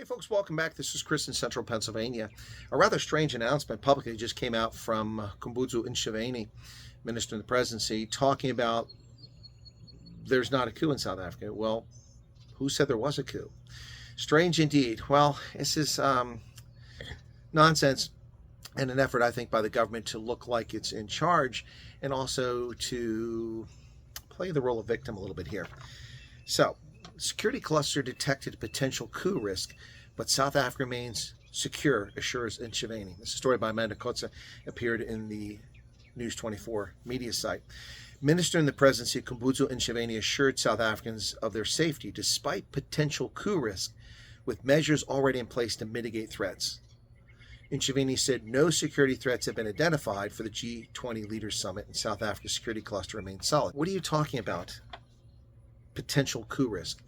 Folks, welcome back. This is Chris in Central Pennsylvania. A rather strange announcement publicly just came out from Coup, Minister in the Presidency, talking about there's not a coup in South Africa. Well, who said there was a coup? Strange indeed. Well, this is nonsense and an effort, I think, by the government to look like it's in charge and also to play the role of victim a little bit here. So, security cluster detected potential coup risk, but South Africa remains secure, assures Ntshavheni. This is a story by Amanda Kotze, appeared in the News 24 media site. Minister in the Presidency, Coup Ntshavheni, assured South Africans of their safety despite potential coup risk, with measures already in place to mitigate threats. Ntshavheni said no security threats have been identified for the G20 Leaders Summit, and South Africa's security cluster remains solid. What are you talking about? Potential coup risk?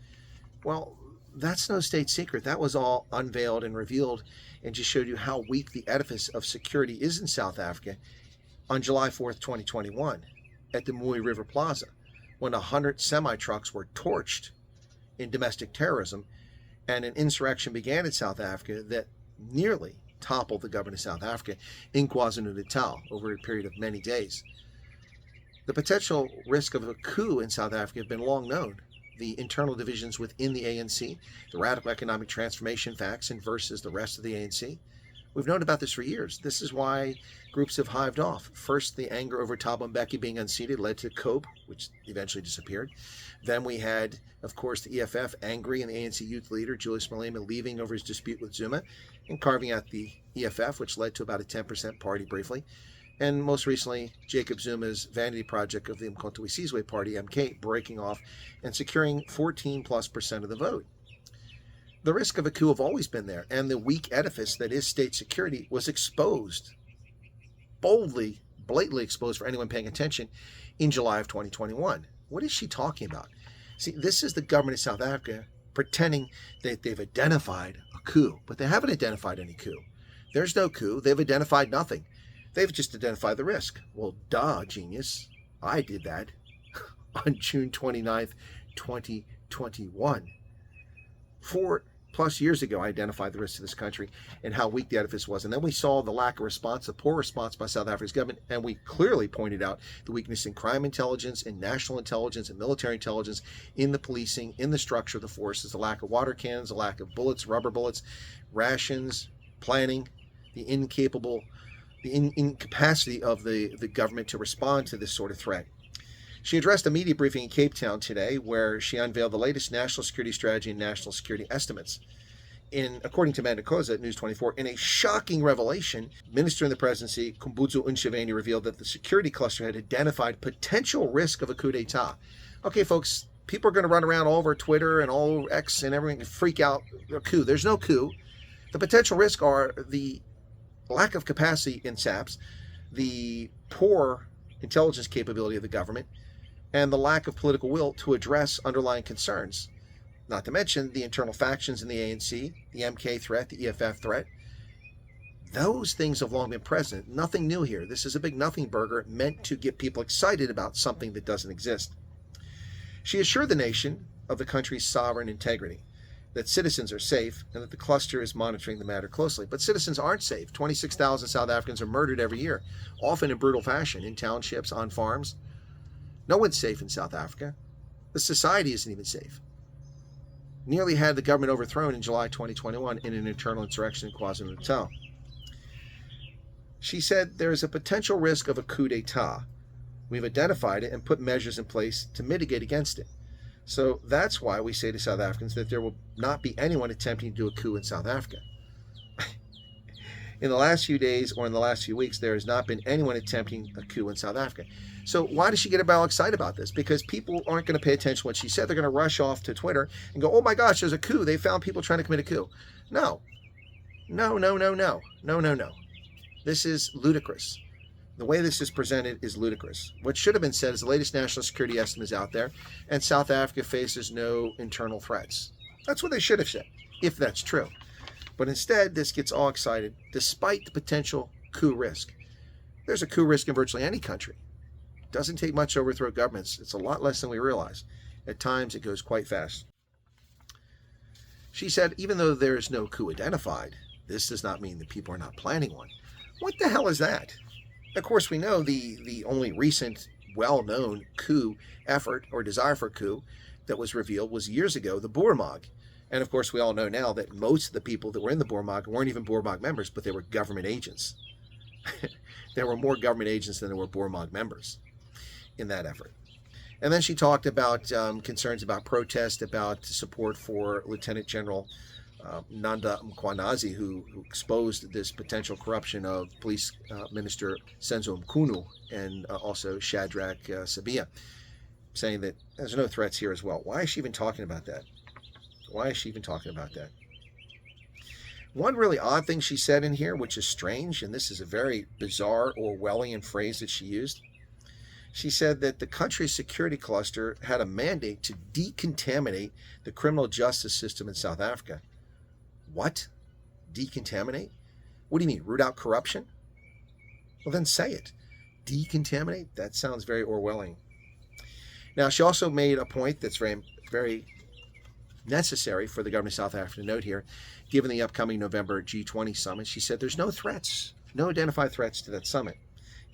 Well, that's no state secret. That was all unveiled and revealed and just showed you how weak the edifice of security is in South Africa on July 4th, 2021 at the Mooi River Plaza, when 100 semi-trucks were torched in domestic terrorism and an insurrection began in South Africa that nearly toppled the government of South Africa in KwaZulu-Natal over a period of many days. The potential risk of a coup in South Africa have been long known. The internal divisions within the ANC, the radical economic transformation faction versus the rest of the ANC. We've known about this for years. This is why groups have hived off. First, the anger over Thabo Mbeki being unseated led to Coup, which eventually disappeared. Then we had, of course, the EFF angry and the ANC youth leader, Julius Malema, leaving over his dispute with Zuma and carving out the EFF, which led to about a 10% party briefly. And most recently, Jacob Zuma's vanity project of the Umkhonto we Sizwe Party, MK, breaking off and securing 14+% of the vote. The risk of a coup have always been there, and the weak edifice that is state security was exposed, boldly, blatantly exposed for anyone paying attention, in July of 2021. What is she talking about? See, this is the government of South Africa pretending that they've identified a coup, but they haven't identified any coup. There's no coup. They've identified nothing. They've just identified the risk. Well, duh, genius. I did that on June 29th, 2021. 4+ years ago, I identified the risk to this country and how weak the edifice was. And then we saw the lack of response, the poor response by South Africa's government, and we clearly pointed out the weakness in crime intelligence, in national intelligence, and military intelligence, in the policing, in the structure of the forces, the lack of water cannons, the lack of bullets, rubber bullets, rations, planning, the incapacity of the government to respond to this sort of threat. She addressed a media briefing in Cape Town today where she unveiled the latest national security strategy and national security estimates. According to Amanda Kotze at News 24, in a shocking revelation, Minister in the Presidency, Coup Ntshavheni, revealed that the security cluster had identified potential risk of a coup d'etat. Okay, folks, people are going to run around all over Twitter and all over X and everything and freak out. A coup. There's no coup. The potential risk are the lack of capacity in SAPS, the poor intelligence capability of the government, and the lack of political will to address underlying concerns. Not to mention the internal factions in the ANC, the MK threat, the EFF threat. Those things have long been present. Nothing new here. This is a big nothing burger meant to get people excited about something that doesn't exist. She assured the nation of the country's sovereign integrity, that citizens are safe, and that the cluster is monitoring the matter closely. But citizens aren't safe. 26,000 South Africans are murdered every year, often in brutal fashion, in townships, on farms. No one's safe in South Africa. The society isn't even safe. Nearly had the government overthrown in July 2021 in an internal insurrection in KwaZulu-Natal. She said there is a potential risk of a coup d'etat. We've identified it and put measures in place to mitigate against it. So that's why we say to South Africans that there will not be anyone attempting to do a coup in South Africa. In the last few days or in the last few weeks, there has not been anyone attempting a coup in South Africa. So why does she get all excited about this? Because people aren't going to pay attention to what she said. They're going to rush off to Twitter and go, oh my gosh, there's a coup. They found people trying to commit a coup. No. This is ludicrous. The way this is presented is ludicrous. What should have been said is the latest national security estimate is out there, and South Africa faces no internal threats. That's what they should have said, if that's true. But instead, this gets all excited, despite the potential coup risk. There's a coup risk in virtually any country. It doesn't take much to overthrow governments. It's a lot less than we realize. At times, it goes quite fast. She said, even though there is no coup identified, this does not mean that people are not planning one. What the hell is that? Of course, we know the only recent well-known coup effort or desire for coup that was revealed was years ago, the Boermog. And of course, we all know now that most of the people that were in the Boermog weren't even Boermog members, but they were government agents. There were more government agents than there were Boermog members in that effort. And then she talked about concerns about protest, about support for Lieutenant General Nanda Mkwanazi, who exposed this potential corruption of Police Minister Senzo Mkunu and also Shadrach Sabia, saying that there's no threats here as well. Why is she even talking about that? Why is she even talking about that? One really odd thing she said in here, which is strange, and this is a very bizarre Orwellian phrase that she used. She said that the country's security cluster had a mandate to decontaminate the criminal justice system in South Africa. What? Decontaminate? What do you mean, root out corruption? Well, then say it. Decontaminate? That sounds very Orwellian. Now, she also made a point that's very, very necessary for the government of South Africa to note here. Given the upcoming November G20 summit, she said there's no threats, no identified threats to that summit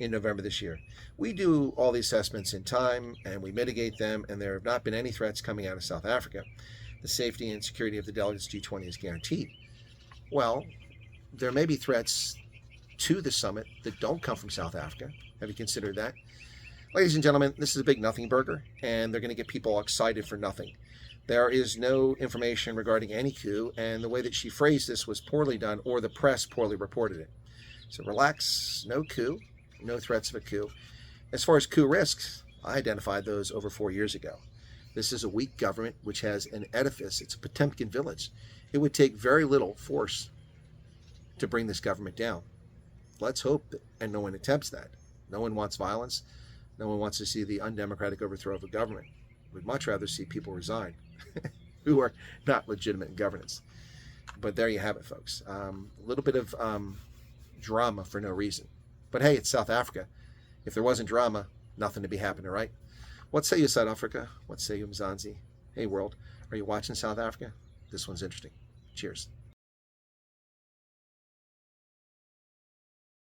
in November this year. We do all the assessments in time and we mitigate them, and there have not been any threats coming out of South Africa. The safety and security of the delegates G20 is guaranteed. Well, there may be threats to the summit that don't come from South Africa. Have you considered that? Ladies and gentlemen, this is a big nothing burger, and they're going to get people excited for nothing. There is no information regarding any coup, and the way that she phrased this was poorly done, or the press poorly reported it. So relax, no coup, no threats of a coup. As far as coup risks, I identified those over 4 years ago. This is a weak government which has an edifice. It's a Potemkin village. It would take very little force to bring this government down. Let's hope that, and no one attempts that. No one wants violence. No one wants to see the undemocratic overthrow of a government. We'd much rather see people resign who are not legitimate in governance. But there you have it, folks. A little bit of drama for no reason. But hey, it's South Africa. If there wasn't drama, nothing to be happening, right? What say you, South Africa? What say you, Mzansi? Hey, world. Are you watching South Africa? This one's interesting. Cheers.